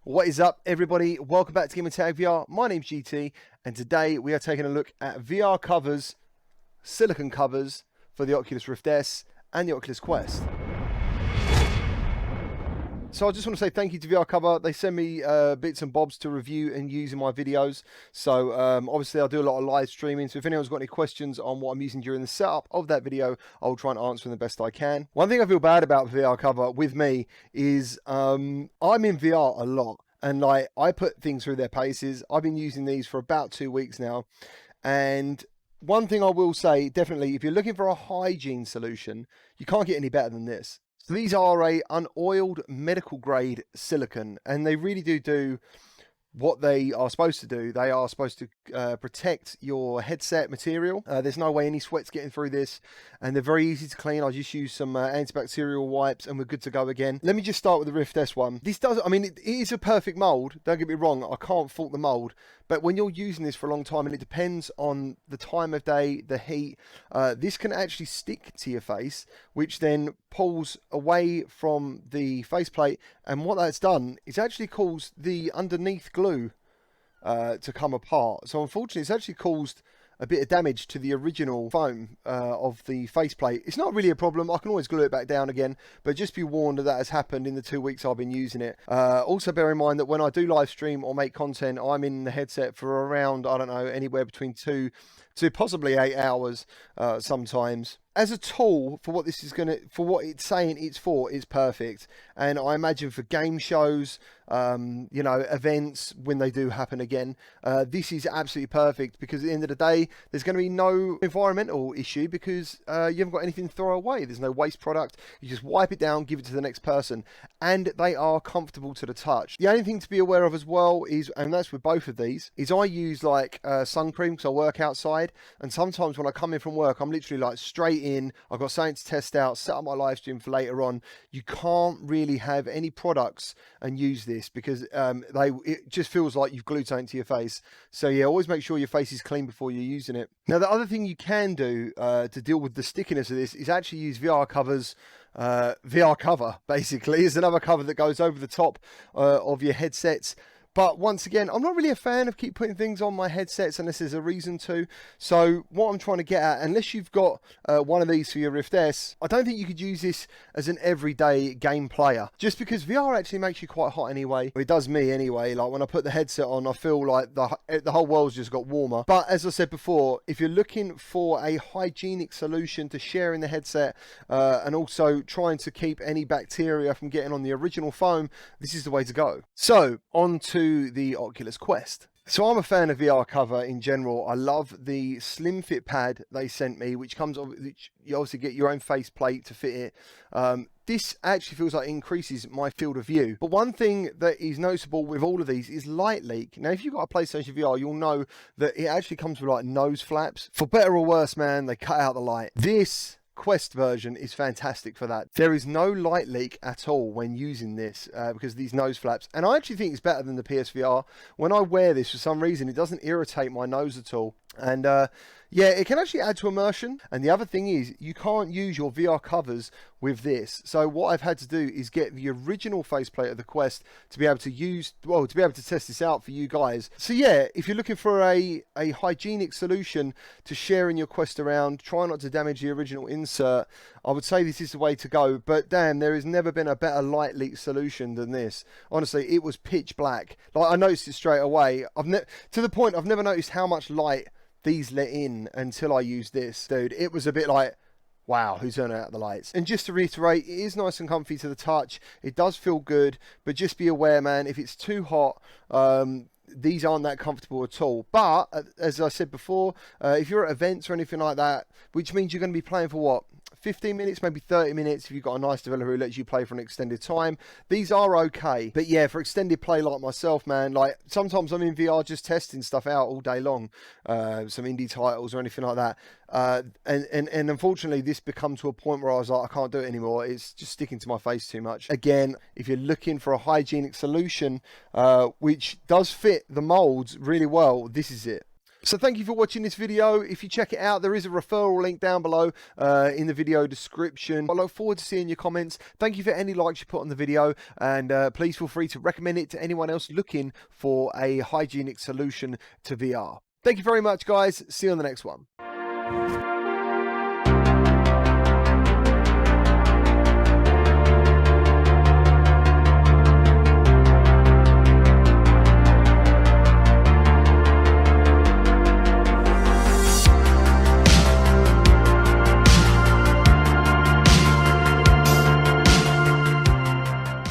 What is up, everybody? Welcome back to Gamertag VR. My name's GT, and today we are taking a look at VR covers, silicone covers for the Oculus Rift S and the Oculus Quest. So I just want to say thank you to VR Cover. They send me bits and bobs to review and use in my videos. So obviously I do a lot of live streaming. So if anyone's got any questions on what I'm using during the setup of that video, I'll try and answer them the best I can. One thing I feel bad about VR Cover with me is I'm in VR a lot. And like I put things through their paces. I've been using these for about 2 weeks now. And one thing I will say, definitely, if you're looking for a hygiene solution, you can't get any better than this. So these are a unoiled medical grade silicone, and they really do what they are supposed to do. They are supposed to protect your headset material. There's no way any sweat's getting through this, and they're very easy to clean. I just use some antibacterial wipes and we're good to go again. Let me just start with the Rift S one. This does, I mean, it is a perfect mold. Don't get me wrong, I can't fault the mold. But when you're using this for a long time, and it depends on the time of day, the heat, this can actually stick to your face, which then pulls away from the faceplate. And what that's done is actually caused the underneath glue to come apart. So unfortunately, it's actually caused a bit of damage to the original foam of the faceplate. It's not really a problem. I can always glue it back down again, but just be warned that has happened in the 2 weeks I've been using it. Also bear in mind that when I do live stream or make content, I'm in the headset for around, I don't know, anywhere between 2 to possibly 8 hours sometimes. As a tool for what this is for what it's saying it's for, it's perfect. And I imagine for game shows, you know, events when they do happen again, this is absolutely perfect, because at the end of the day, there's going to be no environmental issue because you haven't got anything to throw away. There's no waste product. You just wipe it down, give it to the next person, and they are comfortable to the touch. The only thing to be aware of as well is, and that's with both of these, is I use like sun cream because I work outside, and sometimes when I come in from work, I'm literally like straight in. I've got something to test out, set up my live stream for later on. You can't really have any products and use this because it just feels like you've glued something to your face. So yeah, always make sure your face is clean before you're using it. Now, the other thing you can do to deal with the stickiness of this is actually use VR covers. VR cover basically is another cover that goes over the top of your headsets. But once again, I'm not really a fan of keep putting things on my headsets unless there's a reason to. So what I'm trying to get at, unless you've got one of these for your Rift S, I don't think you could use this as an everyday game player. Just because VR actually makes you quite hot anyway. It does me anyway. Like when I put the headset on, I feel like the whole world's just got warmer. But as I said before, if you're looking for a hygienic solution to sharing the headset and also trying to keep any bacteria from getting on the original foam, this is the way to go. So on to the Oculus Quest. So I'm a fan of VR cover in general. I love the slim fit pad they sent me, which comes on, which you obviously get your own face plate to fit it. This actually feels like it increases my field of view. But one thing that is noticeable with all of these is light leak. Now, if you've got a PlayStation VR, you'll know that it actually comes with like nose flaps. For better or worse, man, they cut out the light. This Quest version is fantastic for that. There is no light leak at all when using this because of these nose flaps, and I actually think it's better than the PSVR. When I wear this, for some reason, it doesn't irritate my nose at all. And yeah, it can actually add to immersion. And the other thing is, you can't use your VR covers with this. So what I've had to do is get the original faceplate of the Quest to be able to use, well, to be able to test this out for you guys. So yeah, if you're looking for a hygienic solution to sharing your Quest around, try not to damage the original insert, I would say this is the way to go. But damn, there has never been a better light leak solution than this. Honestly, it was pitch black. Like I noticed it straight away. To the point I've never noticed how much light these let in until I used this. Dude, it was a bit like, wow, who's turning out the lights? And just to reiterate, it is nice and comfy to the touch. It does feel good, but just be aware, man, if it's too hot, these aren't that comfortable at all. But as I said before, if you're at events or anything like that, which means you're going to be playing for what, 15 minutes, maybe 30 minutes if you've got a nice developer who lets you play for an extended time, these are okay. But yeah, for extended play like myself, man, like sometimes I'm in VR just testing stuff out all day long, some indie titles or anything like that, and unfortunately this becomes to a point where I was like, I can't do it anymore. It's just sticking to my face too much. Again, if you're looking for a hygienic solution which does fit the molds really well, this is it. So thank you for watching this video. If you check it out, there is a referral link down below in the video description. I look forward to seeing your comments. Thank you for any likes you put on the video, and please feel free to recommend it to anyone else looking for a hygienic solution to VR. Thank you very much, guys. See you on the next one.